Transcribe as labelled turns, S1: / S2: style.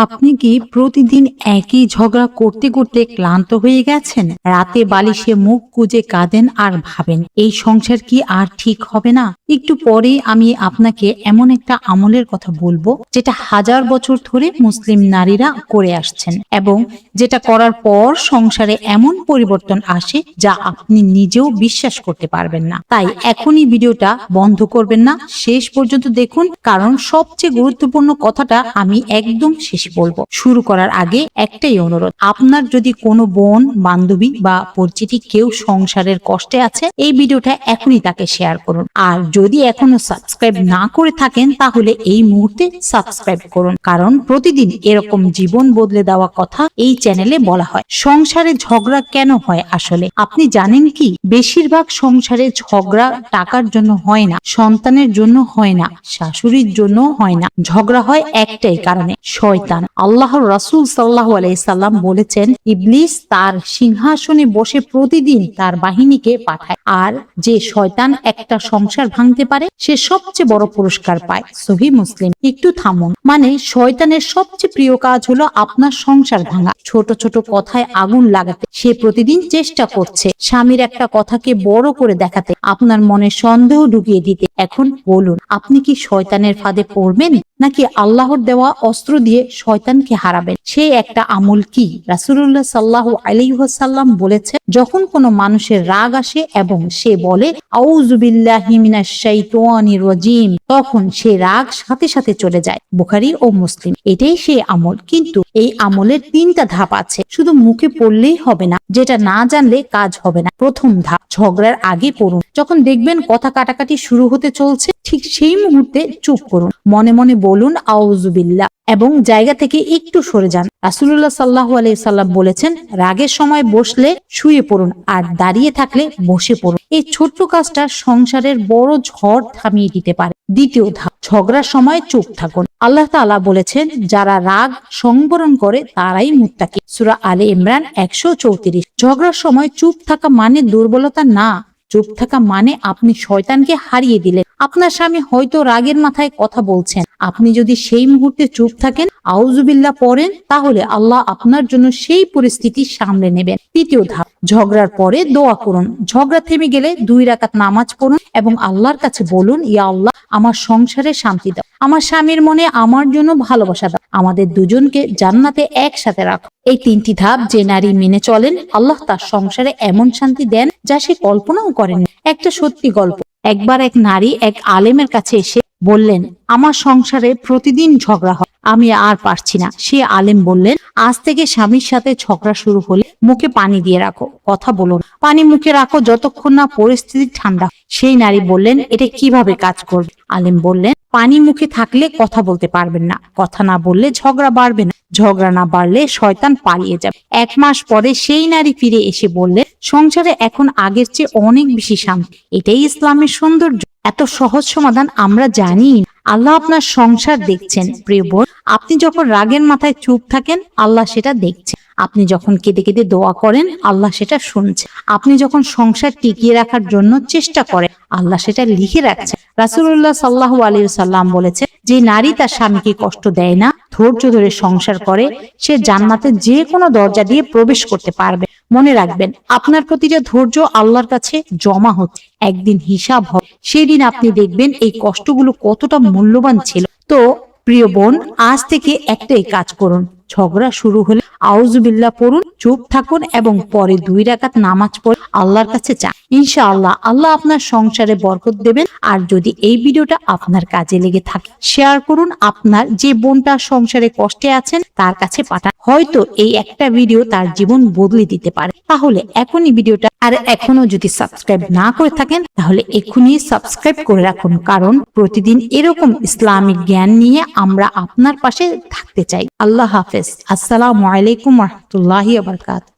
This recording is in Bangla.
S1: আপনি কি প্রতিদিন একই ঝগড়া করতে করতে ক্লান্ত হয়ে গেছেন? রাতে বালিশে মুখ গুজে কাঁদেন আর ভাবেন এই সংসার কি আর ঠিক হবে না? একটু পরেই আমি আপনাকে এমন একটা আমলের কথা বলবো যেটা হাজার বছর ধরে মুসলিম নারীরা করে আসছেন এবং যেটা করার পর সংসারে এমন পরিবর্তন আসে যা আপনি নিজেও বিশ্বাস করতে পারবেন না। তাই এখনই ভিডিওটা বন্ধ করবেন না, শেষ পর্যন্ত দেখুন, কারণ সবচেয়ে গুরুত্বপূর্ণ কথাটা আমি একদম শেষে বলবো। শুরু করার আগে একটাই অনুরোধ, আপনার যদি কোনো বোন, বান্ধবী বা পরিচিতি কেউ সংসারের কষ্টে আছে, এই ভিডিওটা এখনই তাকে শেয়ার করুন। আর যদি এখনো সাবস্ক্রাইব না করে থাকেন তাহলে এই মুহূর্তে সাবস্ক্রাইব করুন, কারণ প্রতিদিন এরকম জীবন বদলে দেওয়া কথা এই চ্যানেলে বলা হয়। সংসারে ঝগড়া কেন হয় আসলে আপনি জানেন কি? বেশিরভাগ সংসারে ঝগড়া টাকার জন্য হয় না, সন্তানের জন্য হয় না, শাশুড়ির জন্য হয় না। ঝগড়া হয় একটাই কারণে, শয়তান। আল্লাহর রাসূল সাল্লাল্লাহু আলাইহি সাল্লাম বলেছেন, ইবলিস তার সিংহাসনে বসে প্রতিদিন তার বাহিনীকে পাঠায়, আর যে শয়তান একটা সংসার ভাঙতে পারে সে সবচেয়ে বড় পুরস্কার পায়। সহিহ মুসলিম। একটু থামুন, মানে শয়তানের সবচেয়ে প্রিয় কাজ হলো আপনার সংসার ভাঙা, ছোট ছোট কথায় আগুন লাগাতে। সে প্রতিদিন চেষ্টা করছে স্বামীর একটা কথাকে বড় করে দেখাতে, আপনার মনে সন্দেহ ঢুকিয়ে দিতে। এখন বলুন, আপনি কি শয়তানের ফাঁদে পড়বেন নাকি আল্লাহর দেওয়া অস্ত্র দিয়ে শয়তানকে হারাবেন? সেই একটা আমল কি? রাসূলুল্লাহ সাল্লাল্লাহু আলাইহি ওয়াসাল্লাম বলেছে, যখন কোনো মানুষের রাগ আসে এবং সে বলে আউযু বিল্লাহি মিনাশ শাইতানির রাজিম, তখন সে রাগ সাথে সাথে চলে যায়। বুখারী ও মুসলিম। এটাই সেই আমল, কিন্তু এই আমলের 3টা ধাপ আছে। শুধু মুখে পড়লেই হবে না, যেটা না জানলে কাজ হবে না। প্রথম ধাপ, ঝগড়ার আগে পড়ুন। যখন দেখবেন কথা কাটাকাটি শুরু হতে চলছে, ঠিক সেই মুহূর্তে চুপ করুন, মনে মনে বলুন আউযু বিল্লাহ এবং জায়গা থেকে একটু সরে যান। রাসূলুল্লাহ সাল্লাল্লাহু আলাইহি সাল্লাম বলেছেন, রাগের সময় বসলে শুয়ে পড়ুন আর দাঁড়িয়ে থাকলে বসে পড়ুন। এই ছোট্ট কাজটা সংসারের বড় ঝড় থামিয়ে দিতে পারে। দ্বিতীয় ধাপ, ঝগড়ার সময় চুপ থাকুন। আল্লাহ তাআলা বলেছেন, যারা রাগ সংবরণ করে তারাই মুত্তাকি। সূরা আলে ইমরান 134। ঝগড়ার সময় চুপ থাকা মানে দুর্বলতা না, চুপ থাকা মানে আপনি শয়তানকে হারিয়ে দিলেন। আপনার স্বামী হয়তো রাগের মাথায় কথা বলছেন, আপনি যদি সেই মুহূর্তে চুপ থাকেন, আউযু বিল্লাহ পড়েন, তাহলে আল্লাহ আপনার জন্য সেই পরিস্থিতি সামলে নেবেন। তৃতীয় ধাপ, ঝগড়ার পরে দোয়া করুন। ঝগড়া থেমে গেলে 2 রাকাত নামাজ পড়ুন এবং আল্লাহর কাছে বলুন, ইয়া আল্লাহ, আমার সংসারে শান্তি দাও, আমার স্বামীর মনে আমার জন্য ভালোবাসা দাও, আমাদের দুজনকে জান্নাতে একসাথে রাখো। এই 3টি ধাপ যে নারী মেনে চলেন, আল্লাহ তার সংসারে এমন শান্তি দেন যা সে কল্পনাও করেন। একটা সত্যি গল্প। একবার এক নারী এক আলেমের কাছে এসে বললেন, আমার সংসারে প্রতিদিন ঝগড়া হয়, আমি আর পারছি না। সে আলেম বললেন, আজ থেকে স্বামীর সাথে ঝগড়া শুরু হলে মুখে পানি দিয়ে রাখো, কথা বলো না। পানি মুখে রাখো যতক্ষণ না পরিস্থিতি ঠান্ডা। সেই নারী বললেন, এটা কিভাবে কাজ করবে? আলেম বললেন, পানি মুখে থাকলে কথা বলতে পারবেন না, কথা না বললে ঝগড়া বাড়বে না, ঝগড়া না বাড়লে শয়তান পালিয়ে যাবে। 1 মাস পরে সেই নারী ফিরে এসে বললেন, সংসারে এখন আগের চেয়ে অনেক বেশি শান্তি। এটাই ইসলামের সৌন্দর্য। এত সহজ সমাধান আমরা জানি। আল্লাহ আপনার সংসার দেখছেন। প্রিয় বোন, আপনি যখন রাগের মাথায় চুপ থাকেন, আল্লাহ সেটা দেখছেন। আপনি যখন কেঁদে কেঁদে দোয়া করেন, আল্লাহ সেটা শুনছেন। আপনি যখন সংসার টিকিয়ে রাখার জন্য চেষ্টা করেন, আল্লাহ সেটা লিখে রাখছেন। রাসূলুল্লাহ সাল্লাল্লাহু আলাইহি সাল্লাম বলেছেন, যে নারী তার স্বামীকে কষ্ট দেয় না, ধৈর্য ধরে সংসার করে, সে জান্নাতে যে কোনো দরজা দিয়ে প্রবেশ করতে পারবে। মনে রাখবেন, আপনার প্রতিটা ধৈর্য আল্লাহর কাছে জমা হচ্ছে, একদিন হিসাব হবে। সেদিন আপনি দেখবেন এই কষ্টগুলো কতটা মূল্যবান ছিল। তো প্রিয় বোন, আজ থেকে একটাই কাজ করুন, ঝগড়া শুরু হলে আউযু বিল্লাহ পড়ুন, চুপ থাকুন এবং পরে 2 রাকাত নামাজ পড়ে আল্লাহর কাছে চান। ইনশাআল্লাহ আল্লাহ আপনার সংসারে বরকত দেবেন। আর যদি এই ভিডিওটা আপনার কাজে লেগে থাকে, শেয়ার করুন। আপনার যে বোনটা সংসারে কষ্টে আছেন তার কাছে পাঠান, হয়তো এই একটা ভিডিও তার জীবন বদলে দিতে পারে। তাহলে এখনই ভিডিওটা, আর এখনো যদি সাবস্ক্রাইব না করে থাকেন তাহলে এখনই সাবস্ক্রাইব করে রাখুন, কারণ প্রতিদিন এরকম ইসলামিক জ্ঞান নিয়ে আমরা আপনার পাশে থাকতে চাই। আল্লাহ হাফেজ। আসসালামু আলাইকুম ওয়া রাহমাতুল্লাহি ওয়া বারাকাতুহু।